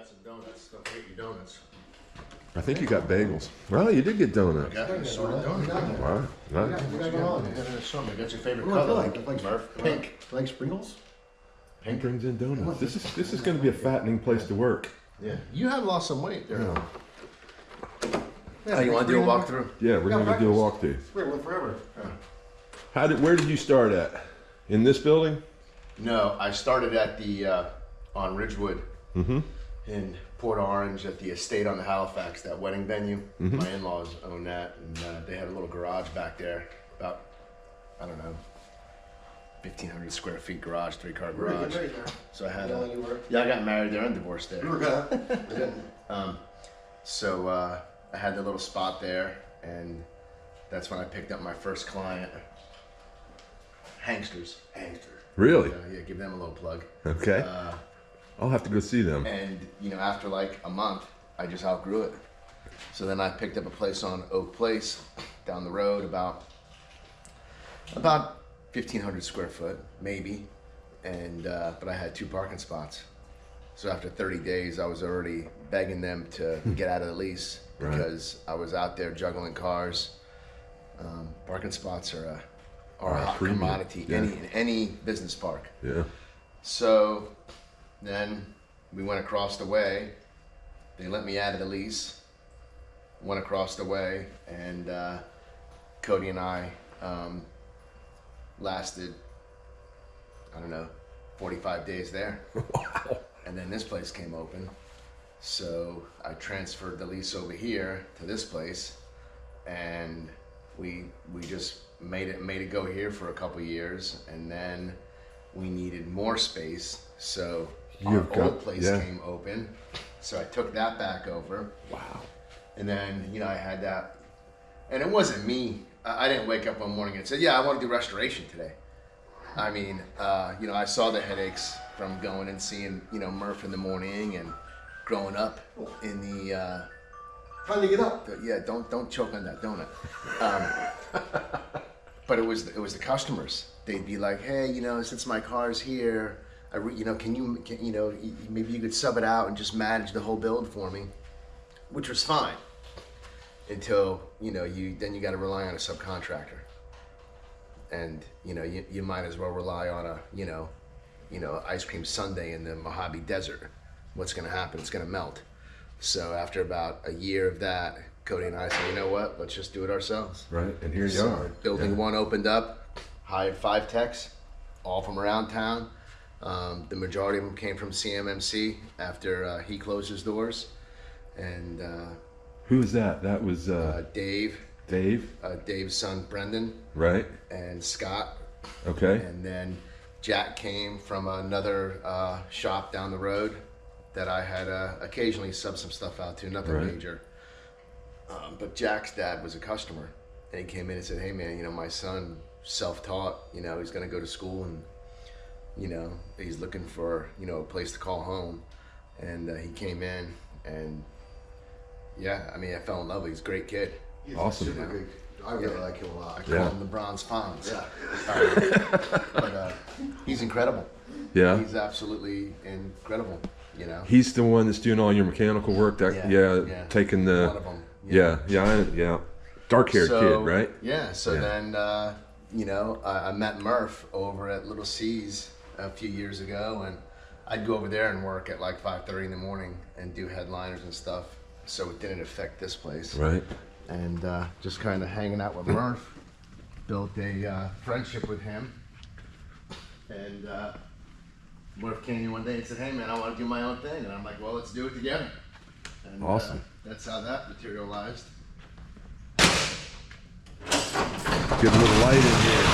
got some donuts. Don't forget your donuts. I think you got bagels. Well, you did get donuts. I got an assorted donut. Wow. Nice. What you got? I got an assortment. Got your favorite color? Like Murph. Pink. Like sprinkles? He brings in donuts. This is going to be a fattening place to work. Yeah. You have lost some weight there. Yeah. Oh, you want to do a walkthrough? Yeah, we're going to do a walkthrough. We're gonna live forever. Where did you start at? In this building? No, I started at the on Ridgewood in Port Orange at the estate on the Halifax, that wedding venue. My in-laws own that, and they had a little garage back there, about, I don't know, 1,500 square feet garage, 3-car garage. So I had I got married there and divorced there. So I had the little spot there, and that's when I picked up my first client. Hangsters. Really? Yeah, give them a little plug. Okay. I'll have to go see them. And, after like a month, I just outgrew it. So then I picked up a place on Oak Place down the road, about 1,500 square foot, maybe. And, but I had 2 parking spots. So after 30 days, I was already begging them to get out of the lease because I was out there juggling cars. Parking spots are a hot commodity in any business park. Yeah. So then we went across the way. They let me out of the lease. Went across the way, and Cody and I lasted, I don't know, 45 days there. Wow. And then this place came open. So I transferred the lease over here to this place, and we just made it go here for a couple years, and then we needed more space, so our old place came open, so I took that back over. Wow. And then I had that, and it wasn't me. I didn't wake up one morning and say, yeah, I want to do restoration today. I mean, I saw the headaches from going and seeing Murph in the morning and growing up in the Trying to get up. don't choke on that donut. But it was the customers. They'd be like, hey, since my car's here, can you maybe you could sub it out and just manage the whole build for me, which was fine until you got to rely on a subcontractor, and you might as well rely on a ice cream sundae in the Mojave Desert. What's going to happen? It's going to melt. So after about a year of that, Cody and I said, you know what? Let's just do it ourselves. Right, and here you are. Building 1 opened up, hired 5 techs, all from around town. The majority of them came from CMMC after he closed his doors. And who was that? That was Dave. Dave's son, Brendan. Right. And Scott. Okay. And then Jack came from another shop down the road that I had occasionally sub some stuff out to, nothing major. But Jack's dad was a customer, and he came in and said, hey man, my son self-taught, he's gonna go to school, and he's looking for a place to call home. And he came in, and I fell in love with him. He's a great kid. He's awesome. Super good. I really like him a lot. I call him the Bronze Fonz. Yeah. But he's incredible. Yeah. He's absolutely incredible. He's the one that's doing all your mechanical work. Taking the. One of them. Yeah. Dark-haired kid, right? Yeah. So then, I met Murph over at Little C's a few years ago, and I'd go over there and work at like 5:30 in the morning and do headliners and stuff. So it didn't affect this place. Right. And just kind of hanging out with Murph, built a friendship with him, and. Murph came in one day and said, hey man, I want to do my own thing. And I'm like, well, let's do it together. And awesome. That's how that materialized. Get a little light in here.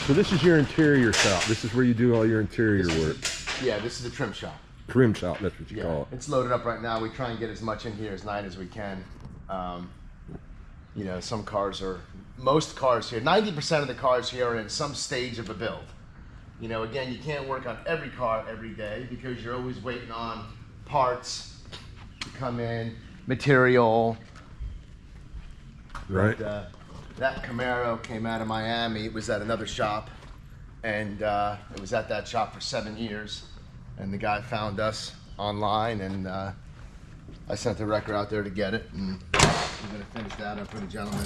So this is your interior shop. This is where you do all your interior work. Yeah, this is a trim shop. Trim shop, that's what you call it. It's loaded up right now. We try and get as much in here as night as we can. Most cars here, 90% of the cars here are in some stage of a build. Again, you can't work on every car every day because you're always waiting on parts to come in, material. Right. But, that Camaro came out of Miami. It was at another shop, and it was at that shop for 7 years. and the guy found us online, and I sent the wrecker out there to get it, and we're gonna finish that up for the gentleman.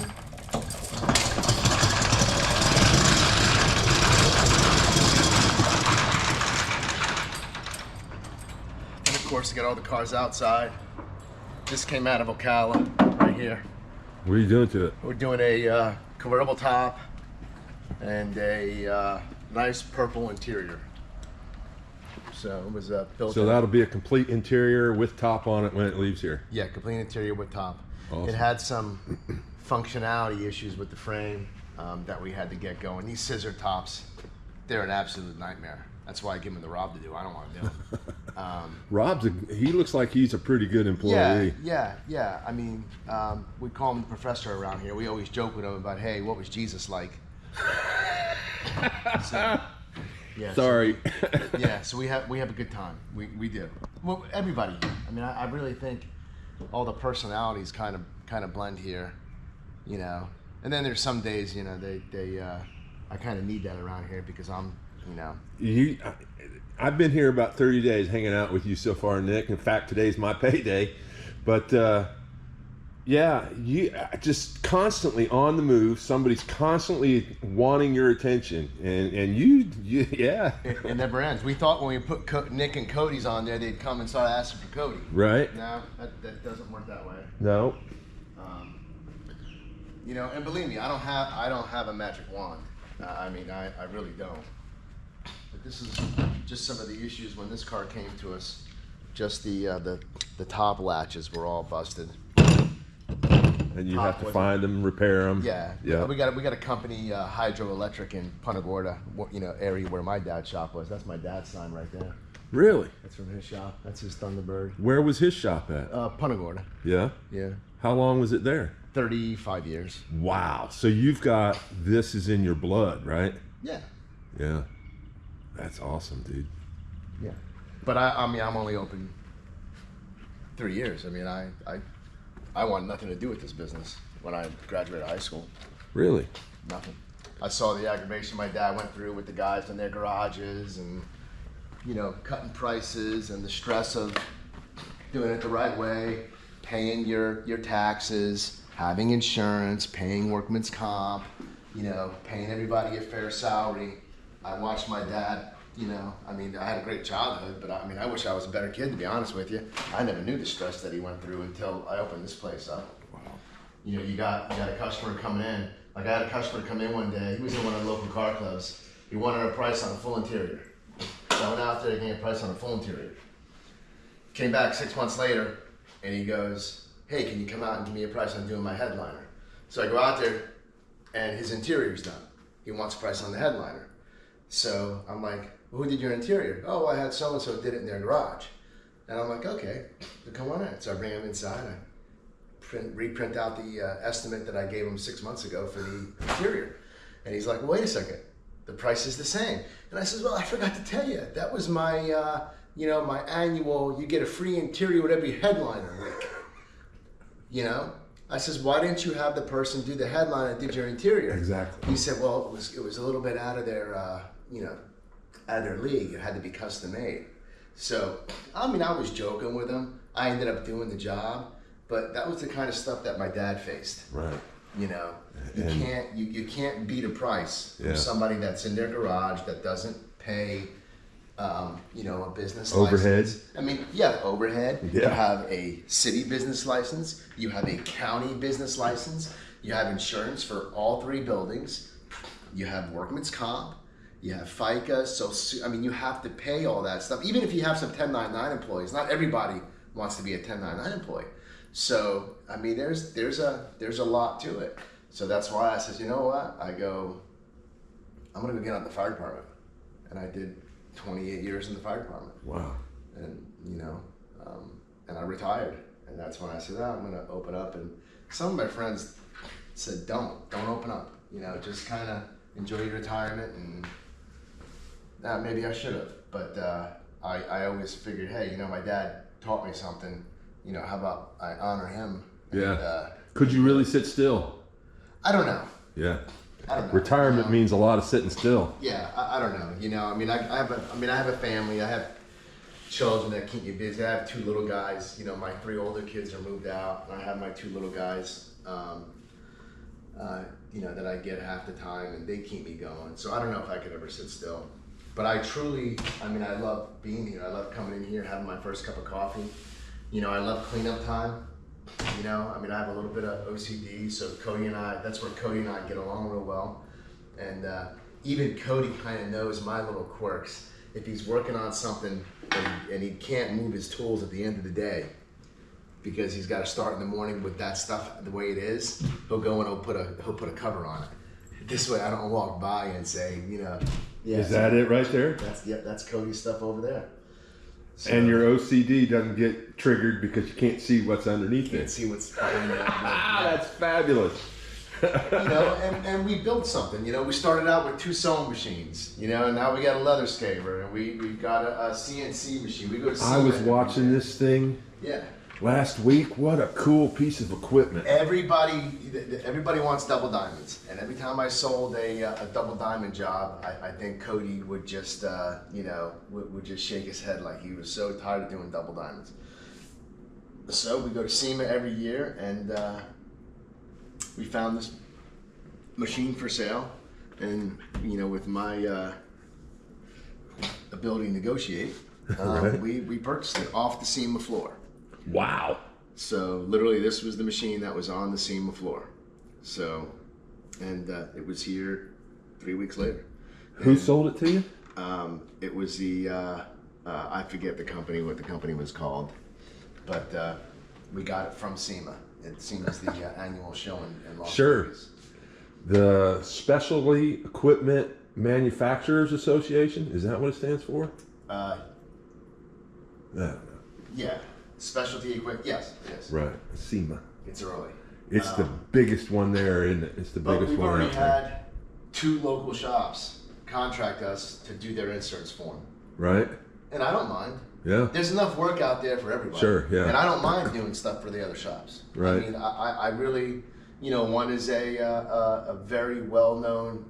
And of course, to get all the cars outside. This came out of Ocala, right here. What are you doing to it? We're doing a convertible top and a nice purple interior. So it was built. So that'll be a complete interior with top on it when it leaves here. Yeah, complete interior with top. Awesome. It had some functionality issues with the frame that we had to get going. These scissor tops, they're an absolute nightmare. That's why I give them to Rob to do. I don't want to do them. Rob's he looks like he's a pretty good employee. Yeah. I mean, we call him the professor around here. We always joke with him about, hey, what was Jesus like? So, yeah, Sorry. So we have a good time. We do. Well, everybody. I mean, I really think all the personalities kind of blend here, you know. And then there's some days, you know, I kind of need that around here because I'm, you know. I've been here about 30 days hanging out with you so far, Nick. In fact, today's my payday. But yeah, you just constantly on the move. Somebody's constantly wanting your attention, and you yeah. It never ends. We thought when we put Nick and Cody's on there, they'd come and start asking for Cody. Right. No, that doesn't work that way. No. You know, and believe me, I don't have a magic wand. I mean, I really don't. But this is just some of the issues when this car came to us. Just the top latches were all busted. And you have to find them, repair them. Yeah. We got a company, Hydroelectric in Punta Gorda, you know, area where my dad's shop was. That's my dad's sign right there. Really? That's from his shop. That's his Thunderbird. Where was his shop at? Punta Gorda. Yeah. Yeah. How long was it there? 35 years. Wow. So you've got this is in your blood, right? Yeah. Yeah. That's awesome, dude. Yeah. But I mean, I'm only open 3 years. I mean, I wanted nothing to do with this business when I graduated high school. Really? Nothing. I saw the aggravation my dad went through with the guys in their garages and, you know, cutting prices and the stress of doing it the right way, paying your taxes, having insurance, paying workman's comp, you know, paying everybody a fair salary. I watched my dad, you know, I mean, I had a great childhood, but I mean, I wish I was a better kid, to be honest with you. I never knew the stress that he went through until I opened this place up. Wow. You know, you got a customer coming in. Like, I had a customer come in one day. He was in one of the local car clubs. He wanted a price on a full interior. So I went out there to get a price on a full interior. Came back 6 months later, and he goes, hey, can you come out and give me a price on doing my headliner? So I go out there, and his interior's done. He wants a price on the headliner. So I'm like, well, who did your interior? Oh, I had so-and-so did it in their garage. And I'm like, okay, so come on in. So I bring him inside. I reprint out the estimate that I gave him 6 months ago for the interior. And he's like, well, wait a second. The price is the same. And I says, well, I forgot to tell you. That was my, you know, my annual, you get a free interior with every headliner week. You know? I says, why didn't you have the person do the headliner and did your interior? Exactly. He said, well, it was a little bit out of their, you know, out of their league. It had to be custom made. So, I mean, I was joking with him. I ended up doing the job, but that was the kind of stuff that my dad faced. Right. You know, you can't beat a price from somebody that's in their garage that doesn't pay, you know, a business overhead. license. I mean, yeah, overhead. Yeah. You have a city business license. You have a county business license. You have insurance for all 3 buildings. You have workman's comp. You have FICA. So, I mean, you have to pay all that stuff. Even if you have some 1099 employees, not everybody wants to be a 1099 employee. So, I mean, there's a lot to it. So that's why I said, you know what? I go, I'm gonna go get out the fire department, and I did 28 years in the fire department. Wow. And you know, and I retired, and that's when I said, I'm gonna open up. And some of my friends said, don't open up. You know, just kind of enjoy your retirement. And maybe I should have, but I always figured, hey, you know, my dad taught me something. You know, how about I honor him? Yeah. And, could you really sit still? I don't know. Yeah. I don't know. Retirement means a lot of sitting still. Yeah, I don't know. You know, I mean, I have a family. I have children that keep me busy. I have 2 little guys. You know, my 3 older kids are moved out, and I have my 2 little guys. You know, that I get half the time, and they keep me going. So I don't know if I could ever sit still. But I mean, I love being here. I love coming in here, having my first cup of coffee. You know, I love cleanup time. You know, I mean, I have a little bit of OCD, so that's where Cody and I get along real well. And even Cody kind of knows my little quirks. If he's working on something and he can't move his tools at the end of the day, because he's got to start in the morning with that stuff the way it is, he'll go and he'll put a cover on it. This way I don't walk by and say, you know, yeah. Is that it right there? That's Cody's stuff over there. So, And your OCD doesn't get triggered because you can't see what's underneath can't it. see what's behind that. That's fabulous. You know, and we built something. You know, we started out with 2 sewing machines. You know, and now we got a leather scaver, and we got a CNC machine. We go to I was watching this thing Yeah. last week. What a cool piece of equipment. Everybody wants double diamonds, and every time I sold a double diamond job, I think Cody would just you know, would just shake his head like he was so tired of doing double diamonds. So we go to SEMA every year, and we found this machine for sale, and you know, with my ability to negotiate, Right. we purchased it off the SEMA floor. Wow. So literally, this was the machine that was on the SEMA floor. So, and it was here 3 weeks later. Who sold it to you? It was I forget what the company was called, but we got it from SEMA. SEMA's the annual show in Las Vegas. The Specialty Equipment Manufacturers Association. Is that what it stands for? I don't know. Yeah, specialty equipment. Yes, it is. Right, SEMA. It's early. It's the biggest one there, isn't it? It's the But biggest we've one already out there. had 2 local shops contract us to do their inserts for them. Right? And I don't mind. Yeah. There's enough work out there for everybody. Sure, yeah. And I don't mind doing stuff for the other shops. Right. I mean, I really, you know, one is a very well-known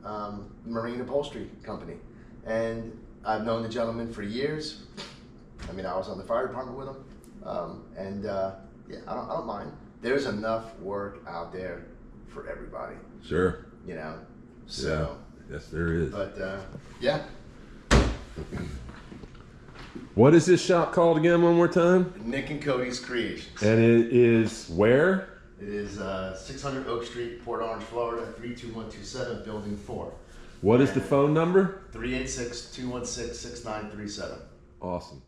marine upholstery company. And I've known the gentleman for years. I mean, I was on the fire department with him. Yeah, I don't mind. There's enough work out there for everybody, Sure. you know? So, Yeah. Yes, there is. but yeah. What is this shop called again one more time? Nick and Cody's Creations. And it is where? It is 600 Oak Street, Port Orange, Florida, 32127, Building 4. What is the phone number? 386-216-6937. Awesome.